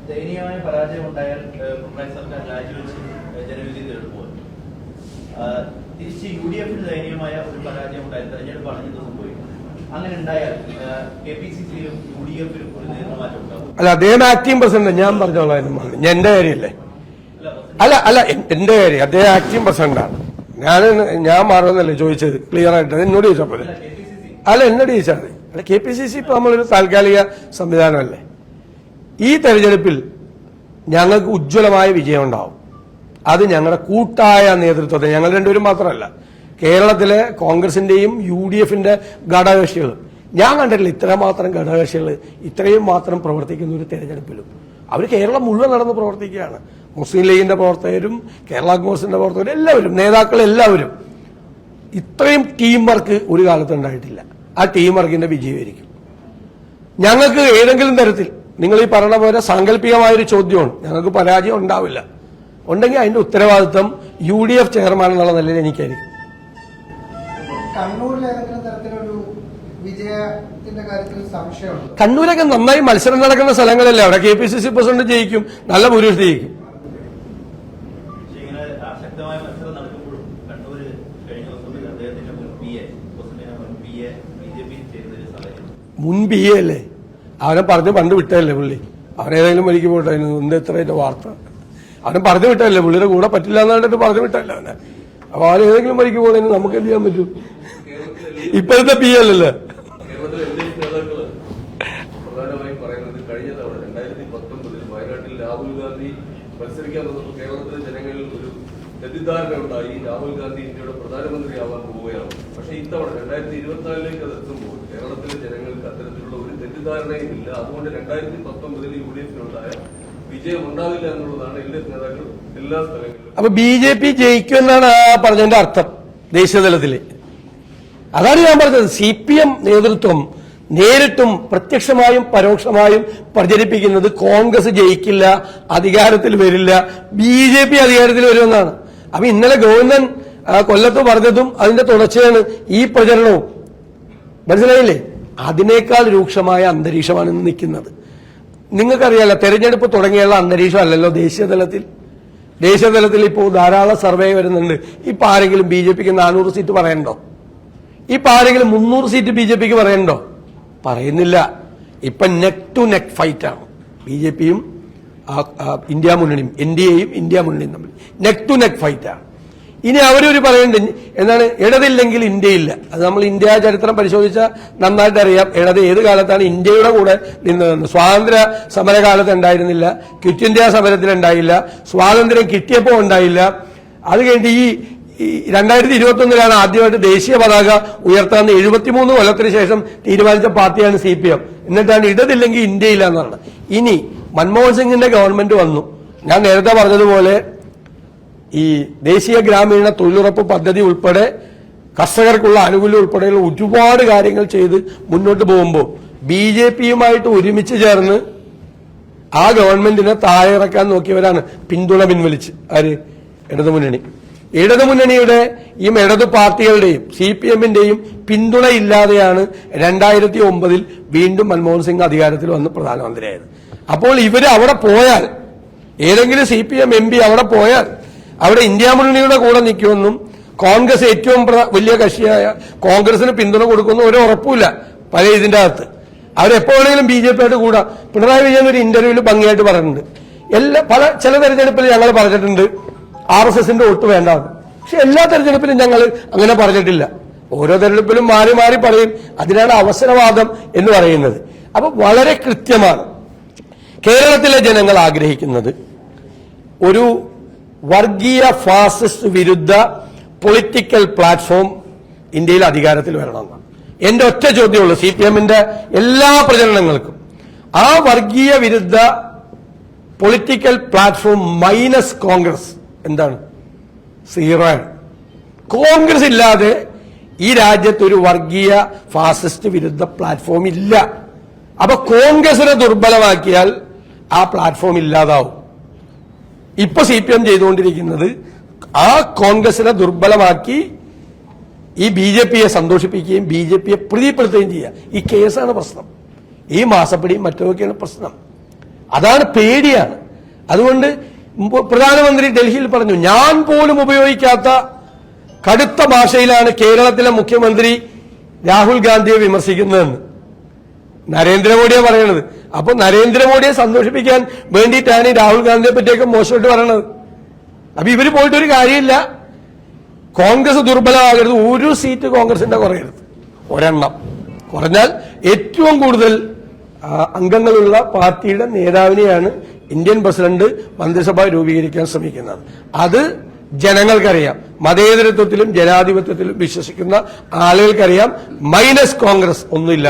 ദയനീയമായ പരാജയം ഉണ്ടായാൽ പിണറായി സർക്കാർ രാജിവെച്ച് ജനവിധി തേടുമ്പോൾ തിരിച്ച് UDF-ന് ദയനീയമായ ഒരു പരാജയം ഉണ്ടായാൽ തെരഞ്ഞെടുപ്പാണ് ഇത് സംഭവിക്കുന്നത്. അങ്ങനെ ഉണ്ടായാൽ KPCC-യിലും UDF-ലും ഒരു നേതൃമാറ്റം ഉണ്ടാവും. അല്ല, അദ്ദേഹം ആക്ടിംഗ് പ്രസിഡന്റ്. ഞാൻ പറഞ്ഞോളാം, എന്റെ കാര്യമല്ലേ? അല്ല എന്റെ കാര്യം. അദ്ദേഹം ആക്ടിംഗ് പ്രസിഡന്റാണ്. ഞാൻ മാറുന്നല്ലേ ചോദിച്ചത്, ക്ലിയർ ആയിട്ട്. അത് എന്നോട് ചോദിച്ചപ്പോൾ അല്ല, എന്നോട് ചോദിച്ചാൽ മതി. അല്ല, KPCC ഇപ്പൊ നമ്മളൊരു താൽക്കാലിക സംവിധാനമല്ലേ. ഈ തെരഞ്ഞെടുപ്പിൽ ഞങ്ങൾക്ക് ഉജ്ജ്വലമായ വിജയം ഉണ്ടാവും. അത് ഞങ്ങളുടെ കൂട്ടായ നേതൃത്വത്തെ, ഞങ്ങൾ രണ്ടുപേരും മാത്രമല്ല, കേരളത്തിലെ കോൺഗ്രസിന്റെയും UDF-ന്റെ ഘടകകക്ഷികൾ. ഞാൻ കണ്ടിട്ടില്ല ഇത്രമാത്രം ഘടകകക്ഷികൾ ഇത്രയും മാത്രം പ്രവർത്തിക്കുന്ന ഒരു തെരഞ്ഞെടുപ്പിലും. അവർ കേരളം മുഴുവൻ നടന്ന് പ്രവർത്തിക്കുകയാണ്. മുസ്ലിം ലീഗിന്റെ പ്രവർത്തകരും കേരള കോൺഗ്രസിന്റെ പ്രവർത്തകരും എല്ലാവരും, നേതാക്കൾ എല്ലാവരും. ഇത്രയും ടീം വർക്ക് ഒരു കാലത്ത് ഉണ്ടായിട്ടില്ല. ആ ടീം വർക്കിന്റെ വിജയമായിരിക്കും. ഞങ്ങൾക്ക് ഏതെങ്കിലും തരത്തിൽ നിങ്ങൾ ഈ പറഞ്ഞ പോലെ സാങ്കല്പികമായൊരു ചോദ്യമാണ്, ഞങ്ങൾക്ക് പരാജയം ഉണ്ടാവില്ല. ഉണ്ടെങ്കിൽ അതിന്റെ ഉത്തരവാദിത്വം UDF ചെയർമാൻ എന്നുള്ള നിലയിൽ എനിക്കായിരിക്കും. കണ്ണൂരൊക്കെ നന്നായി മത്സരം നടക്കുന്ന സ്ഥലങ്ങളല്ലേ. അവിടെ KPCC പ്രസിഡന്റ് ജയിക്കും, നല്ല ഭൂരിപക്ഷം ജയിക്കും. മുൻ PA അല്ലേ, അവനെ പറഞ്ഞു പണ്ട് വിട്ടല്ലേ പുള്ളി. അവനേതെങ്കിലും വഴിക്ക് പോട്ടെ, എന്ത് എത്ര വാർത്ത. അവനെ പറഞ്ഞു വിട്ടല്ലേ, പുള്ളിയുടെ കൂടെ പറ്റില്ല എന്നായിട്ട് പറഞ്ഞു വിട്ടല്ലേ അവനെ. അപ്പൊ അവൻ ഏതെങ്കിലും വഴിക്ക് പോകണേ നമുക്ക് എന്ത് ചെയ്യാൻ പറ്റും? ഇപ്പോഴത്തെ PA അല്ലല്ലോ. പ്രധാനമായും പറയുന്നത് കഴിഞ്ഞ തവണ 2019 വയനാട്ടിൽ രാഹുൽ ഗാന്ധി മത്സരിക്കാൻ വന്നപ്പോൾ കേരളത്തിലെ ജനങ്ങളിൽ ഒരു തെറ്റിദ്ധാരണ ഉണ്ടായി. രാഹുൽ ഗാന്ധി ഇന്ത്യയുടെ പ്രധാനമന്ത്രിയാവാൻ പോവുകയാണ്. പക്ഷെ ഇത്തവണ 2024 അത് എത്തുമ്പോൾ കേരളത്തിലെ ജനങ്ങൾക്ക് അത്തരത്തിലുള്ള ഒരു തെറ്റിദ്ധാരണയും ഇല്ല. അതുകൊണ്ട് 2019 UDF-നുണ്ടായ വിജയം ഉണ്ടാവില്ല എന്നുള്ളതാണ് LDF നേതാക്കൾ എല്ലാ സ്ഥലങ്ങളിലും. അപ്പൊ BJP ജയിക്കുമെന്നാണ് പറഞ്ഞതിന്റെ അർത്ഥം ദേശീയ തലത്തില്. അതാണ് ഞാൻ പറഞ്ഞത്. CPM നേതൃത്വം നേരിട്ടും പ്രത്യക്ഷമായും പരോക്ഷമായും പ്രചരിപ്പിക്കുന്നത് കോൺഗ്രസ് ജയിക്കില്ല, അധികാരത്തിൽ വരില്ല, BJP അധികാരത്തിൽ വരുമെന്നാണ്. അപ്പൊ ഇന്നലെ ഗവർണർ കൊല്ലത്ത് പറഞ്ഞതും അതിന്റെ തുടർച്ചയാണ് ഈ പ്രചരണവും. മനസ്സിലായില്ലേ? അതിനേക്കാൾ രൂക്ഷമായ അന്തരീക്ഷമാണ് ഇന്ന് നിൽക്കുന്നത്. നിങ്ങൾക്കറിയാലോ, തെരഞ്ഞെടുപ്പ് തുടങ്ങിയുള്ള അന്തരീക്ഷം അല്ലല്ലോ ദേശീയ തലത്തിൽ. ദേശീയ തലത്തിൽ ഇപ്പോൾ ധാരാളം സർവേ വരുന്നുണ്ട്. ഇപ്പൊ ആരെങ്കിലും BJPക്ക് 400 സീറ്റ് പറയണ്ടോ? ഇപ്പൊ ആരെങ്കിലും 300 സീറ്റ് BJPക്ക് പറയണ്ടോ? പറയുന്നില്ല. ഇപ്പൊ നെക്ക് ടു നെക്ക് ഫൈറ്റ് ആണ് BJPയും ഇന്ത്യ മുന്നണിയും, NDAയും ഇന്ത്യ മുന്നണിയും തമ്മിൽ നെക്ക് ടു നെക്ക് ഫൈറ്റ് ആണ്. ഇനി അവരൊരു പറയുന്നുണ്ട്, എന്താണ്, ഇടതില്ലെങ്കിൽ ഇന്ത്യയില്ല. അത് നമ്മൾ ഇന്ത്യ ചരിത്രം പരിശോധിച്ചാൽ നന്നായിട്ട് അറിയാം. ഇടത് ഏത് കാലത്താണ് ഇന്ത്യയുടെ കൂടെ നിന്നതെന്ന്. സ്വാതന്ത്ര്യ സമരകാലത്ത് ഉണ്ടായിരുന്നില്ല, ക്വിറ്റ് ഇന്ത്യ സമരത്തിൽ ഉണ്ടായില്ല, സ്വാതന്ത്ര്യം കിട്ടിയപ്പോൾ ഉണ്ടായില്ല. അത് കഴിഞ്ഞിട്ട് ഈ 2021 ആദ്യമായിട്ട് ദേശീയ പതാക ഉയർത്താൻ 73 കൊല്ലത്തിന് ശേഷം തീരുമാനിച്ച പാർട്ടിയാണ് CPM. എന്നിട്ടാണ് ഇടതില്ലെങ്കിൽ ഇന്ത്യയില്ല എന്നാണ്. ഇനി മൻമോഹൻ സിംഗിന്റെ ഗവൺമെന്റ് വന്നു. ഞാൻ നേരത്തെ പറഞ്ഞതുപോലെ ഈ ദേശീയ ഗ്രാമീണ തൊഴിലുറപ്പ് പദ്ധതി ഉൾപ്പെടെ കർഷകർക്കുള്ള ആനുകൂല്യം ഉൾപ്പെടെയുള്ള ഒരുപാട് കാര്യങ്ങൾ ചെയ്ത് മുന്നോട്ട് പോകുമ്പോൾ BJPയുമായിട്ട് ഒരുമിച്ച് ചേർന്ന് ആ ഗവൺമെന്റിനെ താഴെ ഇറക്കാൻ നോക്കിയവരാണ് പിന്തുണ പിൻവലിച്ച്. ആര്? ഇടതുമുന്നണി. ഇടതുമുന്നണിയുടെ ഈ ഇടതു പാർട്ടികളുടെയും CPMന്റെയും പിന്തുണയില്ലാതെയാണ് 2009 വീണ്ടും മൻമോഹൻ സിംഗ് അധികാരത്തിൽ വന്ന് പ്രധാനമന്ത്രിയായത്. അപ്പോൾ ഇവര് അവിടെ പോയാൽ, ഏതെങ്കിലും CPM MP അവിടെ പോയാൽ അവിടെ ഇന്ത്യ മുന്നണിയുടെ കൂടെ നിൽക്കുമെന്നും കോൺഗ്രസ് ഏറ്റവും വലിയ കക്ഷിയായ കോൺഗ്രസിന് പിന്തുണ കൊടുക്കുന്ന ഒരു ഉറപ്പില്ല പല ഇതിന്റെ അകത്ത്. അവരെപ്പോഴെങ്കിലും BJPയായിട്ട് കൂടാ. പിണറായി വിജയൻ ഒരു ഇന്റർവ്യൂവിൽ ഭംഗിയായിട്ട് പറഞ്ഞിട്ടുണ്ട്. ചില തെരഞ്ഞെടുപ്പിൽ ഞങ്ങൾ പറഞ്ഞിട്ടുണ്ട് RSSന്റെ വോട്ട് വേണ്ടാന്ന്. പക്ഷെ എല്ലാ തെരഞ്ഞെടുപ്പിലും ഞങ്ങൾ അങ്ങനെ പറഞ്ഞിട്ടില്ല. ഓരോ തെരഞ്ഞെടുപ്പിലും മാറി മാറി പറയും. അതിനാണ് അവസരവാദം എന്ന് പറയുന്നത്. അപ്പൊ വളരെ കൃത്യമാണ് കേരളത്തിലെ ജനങ്ങൾ ആഗ്രഹിക്കുന്നത് ഒരു വർഗീയ ഫാസിസ്റ്റ് വിരുദ്ധ പൊളിറ്റിക്കൽ പ്ലാറ്റ്ഫോം ഇന്ത്യയിൽ അധികാരത്തിൽ വരണമെന്നാണ്. എന്റെ ഒറ്റ ചോദ്യമുള്ളൂ CPMന്റെ എല്ലാ പ്രചരണങ്ങൾക്കും. ആ വർഗീയ വിരുദ്ധ പൊളിറ്റിക്കൽ പ്ലാറ്റ്ഫോം മൈനസ് കോൺഗ്രസ് എന്താണ്? 0 ആണ്. കോൺഗ്രസ് ഇല്ലാതെ ഈ രാജ്യത്ത് ഒരു വർഗീയ ഫാസിസ്റ്റ് വിരുദ്ധ പ്ലാറ്റ്ഫോം ഇല്ല. അപ്പൊ കോൺഗ്രസിനെ ദുർബലമാക്കിയാൽ ആ പ്ലാറ്റ്ഫോം ഇല്ലാതാവും. ഇപ്പൊ CPM ചെയ്തുകൊണ്ടിരിക്കുന്നത് ആ കോൺഗ്രസിനെ ദുർബലമാക്കി ഈ BJPയെ സന്തോഷിപ്പിക്കുകയും BJPയെ പ്രീതിപ്പെടുത്തുകയും ചെയ്യുക. ഈ കേസാണ് പ്രശ്നം. ഈ മാസപ്പടിയും മറ്റൊക്കെയാണ് പ്രശ്നം. അതാണ് പേടിയാണ്. അതുകൊണ്ട് പ്രധാനമന്ത്രി ഡൽഹിയിൽ പറഞ്ഞു, ഞാൻ പോലും ഉപയോഗിക്കാത്ത കടുത്ത ഭാഷയിലാണ് കേരളത്തിലെ മുഖ്യമന്ത്രി രാഹുൽ ഗാന്ധിയെ വിമർശിക്കുന്നതെന്ന് നരേന്ദ്രമോദിയെ പറയണത്. അപ്പൊ നരേന്ദ്രമോദിയെ സന്തോഷിപ്പിക്കാൻ വേണ്ടിയിട്ടാണ് ഈ രാഹുൽ ഗാന്ധിയെ പറ്റിയൊക്കെ മോശമായിട്ട് പറയണത്. അപ്പൊ ഇവര് പോയിട്ടൊരു കാര്യമില്ല. കോൺഗ്രസ് ദുർബലമാകരുത്, ഒരു സീറ്റ് കോൺഗ്രസിന്റെ കുറയരുത്, ഒരെണ്ണം കുറഞ്ഞാൽ ഏറ്റവും കൂടുതൽ അംഗങ്ങളുള്ള പാർട്ടിയുടെ നേതാവിനെയാണ് ഇന്ത്യൻ പ്രസിഡന്റ് മന്ത്രിസഭ രൂപീകരിക്കാൻ ശ്രമിക്കുന്നത്. അത് ജനങ്ങൾക്കറിയാം. മതേതരത്വത്തിലും ജനാധിപത്യത്തിലും വിശ്വസിക്കുന്ന ആളുകൾക്കറിയാം. മൈനസ് കോൺഗ്രസ് ഒന്നുമില്ല.